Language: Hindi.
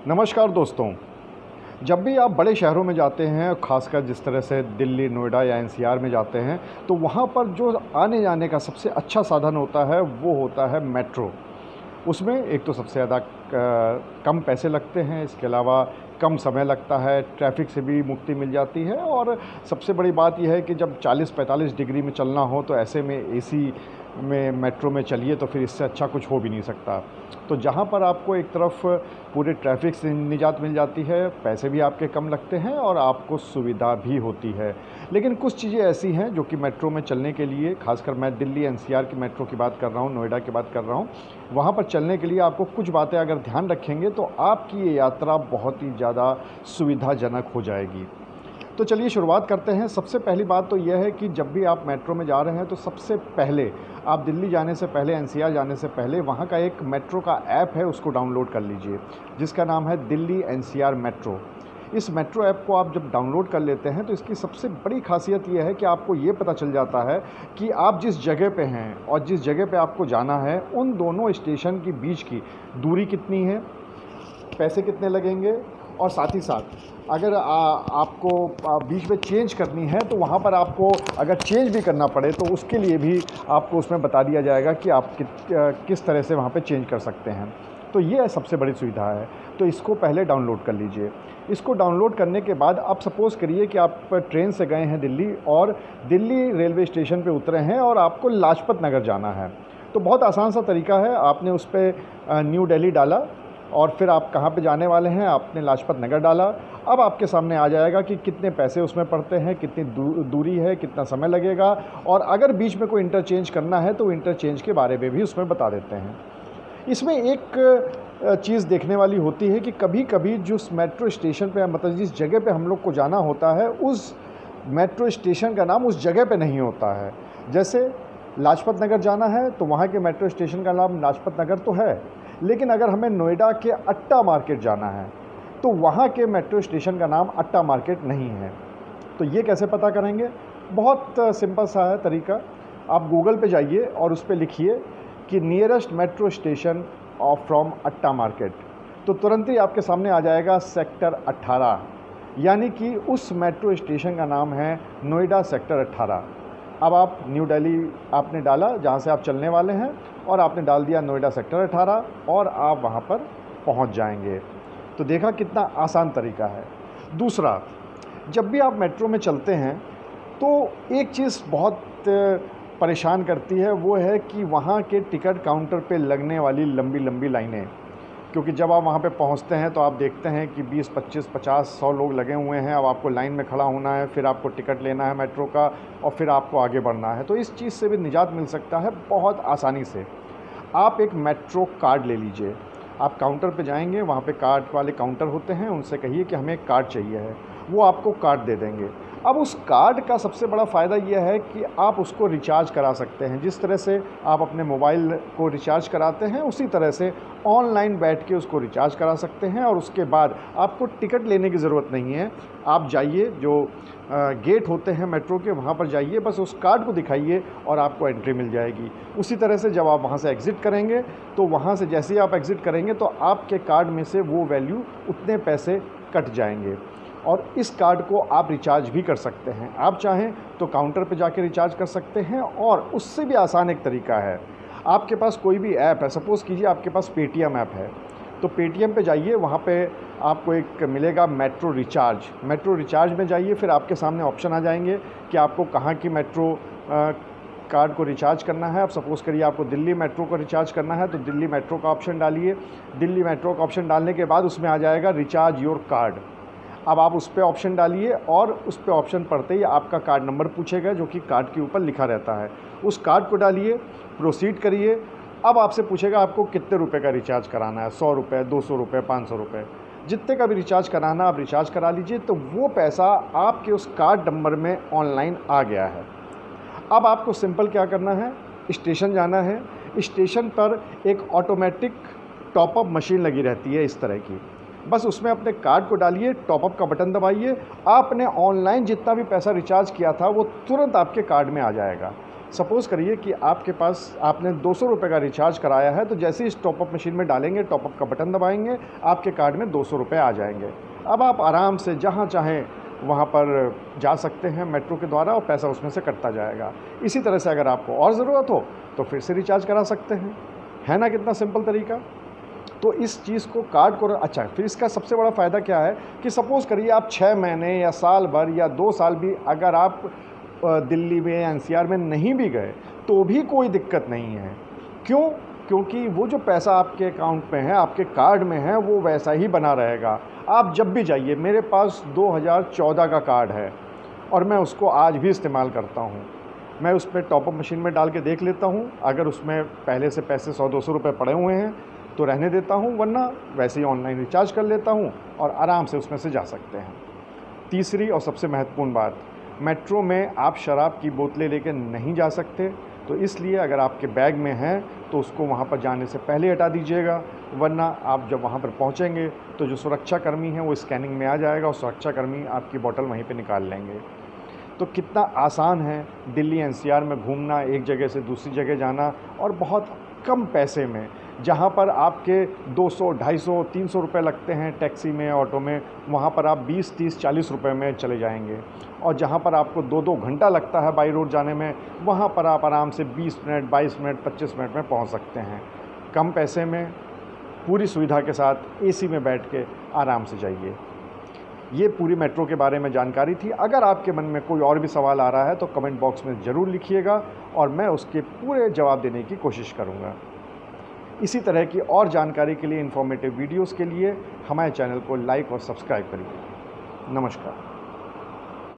नमस्कार दोस्तों। जब भी आप बड़े शहरों में जाते हैं, ख़ासकर जिस तरह से दिल्ली, नोएडा या एनसीआर में जाते हैं, तो वहाँ पर जो आने-जाने का सबसे अच्छा साधन होता है, वो होता है मेट्रो। उसमें एक तो सबसे ज़्यादा कम पैसे लगते हैं, इसके अलावा कम समय लगता है, ट्रैफ़िक से भी मुक्ति मिल जाती है और सबसे बड़ी बात ये है कि जब 40-45 डिग्री में चलना हो, तो ऐसे में एसी में मेट्रो में चलिए तो फिर इससे अच्छा कुछ हो भी नहीं सकता। तो जहाँ पर आपको एक तरफ पूरे ट्रैफ़िक से निजात मिल जाती है, पैसे भी आपके कम लगते हैं और आपको सुविधा भी होती है। लेकिन कुछ चीज़ें ऐसी हैं जो कि मेट्रो में चलने के लिए, ख़ासकर मैं दिल्ली एनसीआर की मेट्रो की बात कर रहा हूँ, नोएडा की बात कर रहा हूँ, वहाँ पर चलने के लिए आपको कुछ बातें अगर ध्यान रखेंगे तो आपकी ये यात्रा बहुत ही ज़्यादा सुविधाजनक हो जाएगी। तो चलिए शुरुआत करते हैं। सबसे पहली बात तो यह है कि जब भी आप मेट्रो में जा रहे हैं तो सबसे पहले आप दिल्ली जाने से पहले, एनसीआर जाने से पहले वहाँ का एक मेट्रो का ऐप है, उसको डाउनलोड कर लीजिए, जिसका नाम है दिल्ली एनसीआर मेट्रो। इस मेट्रो ऐप को आप जब डाउनलोड कर लेते हैं तो इसकी सबसे बड़ी ख़ासियत ये है कि आपको ये पता चल जाता है कि आप जिस जगह पे हैं और जिस जगह पे आपको जाना है, उन दोनों स्टेशन के बीच की दूरी कितनी है, पैसे कितने लगेंगे और साथ ही साथ अगर आपको बीच में चेंज करनी है तो वहाँ पर आपको अगर चेंज भी करना पड़े तो उसके लिए भी आपको उसमें बता दिया जाएगा कि आप किस तरह से वहाँ पे चेंज कर सकते हैं। तो ये सबसे बड़ी सुविधा है। तो इसको पहले डाउनलोड कर लीजिए। इसको डाउनलोड करने के बाद आप सपोज़ करिए कि आप ट्रेन से गए हैं दिल्ली और दिल्ली रेलवे स्टेशन पे उतरे हैं और आपको लाजपत नगर जाना है। तो बहुत आसान सा तरीका है, आपने उस पर न्यू दिल्ली डाला और फिर आप कहाँ पे जाने वाले हैं, आपने लाजपत नगर डाला। अब आपके सामने आ जाएगा कि कितने पैसे उसमें पड़ते हैं, कितनी दूरी है, कितना समय लगेगा और अगर बीच में कोई इंटरचेंज करना है तो इंटरचेंज के बारे में भी उसमें बता देते हैं। इसमें एक चीज़ देखने वाली होती है कि कभी-कभी जिस मेट्रो स्टेशन पे, मतलब जिस जगह पे हम लोग को जाना होता है, उस मेट्रो स्टेशन का नाम उस जगह पे नहीं होता है। जैसे लाजपत नगर जाना है तो वहाँ के मेट्रो स्टेशन का नाम लाजपत नगर तो है, लेकिन अगर हमें नोएडा के अट्टा मार्केट जाना है तो वहाँ के मेट्रो स्टेशन का नाम अट्टा मार्केट नहीं है। तो ये कैसे पता करेंगे? बहुत सिंपल सा है तरीका। आप गूगल पे जाइए और उस पर लिखिए कि nearest metro station of from atta market, तो तुरंत ही आपके सामने आ जाएगा सेक्टर 18, यानी कि उस मेट्रो स्टेशन का नाम है नोएडा सेक्टर 18। अब आप न्यू दिल्ली आपने डाला जहाँ से आप चलने वाले हैं और आपने डाल दिया नोएडा सेक्टर 18 और आप वहाँ पर पहुँच जाएंगे। तो देखा कितना आसान तरीका है। दूसरा, जब भी आप मेट्रो में चलते हैं तो एक चीज़ बहुत परेशान करती है, वो है कि वहाँ के टिकट काउंटर पे लगने वाली लंबी लंबी लाइनें। क्योंकि जब आप वहाँ पे पहुँचते हैं तो आप देखते हैं कि 20, 25, 50, 100 लोग लगे हुए हैं। अब आपको लाइन में खड़ा होना है, फिर आपको टिकट लेना है मेट्रो का और फिर आपको आगे बढ़ना है। तो इस चीज़ से भी निजात मिल सकता है बहुत आसानी से। आप एक मेट्रो कार्ड ले लीजिए। आप काउंटर पे जाएंगे, वहाँ पे कार्ड वाले काउंटर होते हैं, उनसे कहिए कि हमें एक कार्ड चाहिए है, वो आपको कार्ड दे देंगे। अब उस कार्ड का सबसे बड़ा फ़ायदा यह है कि आप उसको रिचार्ज करा सकते हैं। जिस तरह से आप अपने मोबाइल को रिचार्ज कराते हैं, उसी तरह से ऑनलाइन बैठ के उसको रिचार्ज करा सकते हैं और उसके बाद आपको टिकट लेने की ज़रूरत नहीं है। आप जाइए, जो गेट होते हैं मेट्रो के, वहाँ पर जाइए, बस उस कार्ड को दिखाइए और आपको एंट्री मिल जाएगी। उसी तरह से जब आप वहाँ से एग्ज़िट करेंगे तो वहाँ से जैसे ही आप एग्ज़िट करेंगे तो आपके कार्ड में से वो वैल्यू, उतने पैसे कट जाएंगे और इस कार्ड को आप रिचार्ज भी कर सकते हैं। आप चाहें तो काउंटर पे जाके रिचार्ज कर सकते हैं और उससे भी आसान एक तरीका है, आपके पास कोई भी ऐप है, सपोज़ कीजिए आपके पास पेटीएम ऐप है, तो पेटीएम पे जाइए, वहाँ पे आपको एक मिलेगा मेट्रो रिचार्ज। मेट्रो रिचार्ज में जाइए, फिर आपके सामने ऑप्शन आ जाएंगे कि आपको कहाँ की मेट्रो कार्ड को रिचार्ज करना है। आप सपोज़ करिए आपको दिल्ली मेट्रो को रिचार्ज करना है तो दिल्ली मेट्रो का ऑप्शन डालिए। दिल्ली मेट्रो का ऑप्शन डालने के बाद उसमें आ जाएगा रिचार्ज योर कार्ड। अब आप उस पर ऑप्शन डालिए और उस पर ऑप्शन पढ़ते ही आपका कार्ड नंबर पूछेगा, जो कि कार्ड के ऊपर लिखा रहता है। उस कार्ड को डालिए, प्रोसीड करिए। अब आपसे पूछेगा आपको कितने रुपए का रिचार्ज कराना है, 100 रुपये, 200 रुपये, 500 रुपये, जितने का भी रिचार्ज कराना आप रिचार्ज करा लीजिए। तो वो पैसा आपके उस कार्ड नंबर में ऑनलाइन आ गया है। अब आपको सिंपल क्या करना है, स्टेशन जाना है। स्टेशन पर एक ऑटोमेटिक टॉपअप मशीन लगी रहती है इस तरह की, बस उसमें अपने कार्ड को डालिए, टॉपअप का बटन दबाइए, आपने ऑनलाइन जितना भी पैसा रिचार्ज किया था वो तुरंत आपके कार्ड में आ जाएगा। सपोज़ करिए कि आपके पास आपने 200 रुपये का रिचार्ज कराया है, तो जैसे ही इस टॉपअप मशीन में डालेंगे, टॉपअप का बटन दबाएंगे, आपके कार्ड में 200 रुपये आ जाएंगे। अब आप आराम से जहाँ चाहें वहाँ पर जा सकते हैं मेट्रो के द्वारा और पैसा उसमें से कटता जाएगा। इसी तरह से अगर आपको और ज़रूरत हो तो फिर से रिचार्ज करा सकते हैं। है ना कितना सिंपल तरीका। तो इस चीज़ को कार्ड को अच्छा, फिर इसका सबसे बड़ा फ़ायदा क्या है कि सपोज़ करिए आप 6 महीने या साल भर या 2 साल भी अगर आप दिल्ली में या एनसीआर में नहीं भी गए तो भी कोई दिक्कत नहीं है। क्यों? क्योंकि वो जो पैसा आपके अकाउंट में है, आपके कार्ड में है, वो वैसा ही बना रहेगा। आप जब भी जाइए, मेरे पास 2014 का कार्ड है और मैं उसको आज भी इस्तेमाल करता हूँ। मैं उस पर टॉपअप मशीन में डाल के देख लेता हूँ, अगर उसमें पहले से पैसे 100-200 रुपये पड़े हुए हैं तो रहने देता हूँ, वरना वैसे ही ऑनलाइन रिचार्ज कर लेता हूँ और आराम से उसमें से जा सकते हैं। तीसरी और सबसे महत्वपूर्ण बात, मेट्रो में आप शराब की बोतलें लेकर नहीं जा सकते, तो इसलिए अगर आपके बैग में है तो उसको वहाँ पर जाने से पहले हटा दीजिएगा, वरना आप जब वहाँ पर पहुँचेंगे तो जो सुरक्षाकर्मी हैं वो स्कैनिंग में आ जाएगा और सुरक्षाकर्मी आपकी बोतल वहीं पे निकाल लेंगे। तो कितना आसान है दिल्ली एनसीआर में घूमना, एक जगह से दूसरी जगह जाना, और बहुत कम पैसे में। जहाँ पर आपके 200, 250, 300 रुपये लगते हैं टैक्सी में, ऑटो में, वहाँ पर आप 20, 30, 40 रुपये में चले जाएंगे। और जहाँ पर आपको 2-2 घंटा लगता है बाई रोड जाने में, वहाँ पर आप आराम से 20 मिनट, 22 मिनट, 25 मिनट में पहुँच सकते हैं। कम पैसे में, पूरी सुविधा के साथ एसी में बैठ के आराम से जाइए। ये पूरी मेट्रो के बारे में जानकारी थी। अगर आपके मन में कोई और भी सवाल आ रहा है तो कमेंट बॉक्स में ज़रूर लिखिएगा और मैं उसके पूरे जवाब देने की कोशिश करूँगा। इसी तरह की और जानकारी के लिए, इन्फॉर्मेटिव वीडियोस के लिए हमारे चैनल को लाइक और सब्सक्राइब करिए। नमस्कार।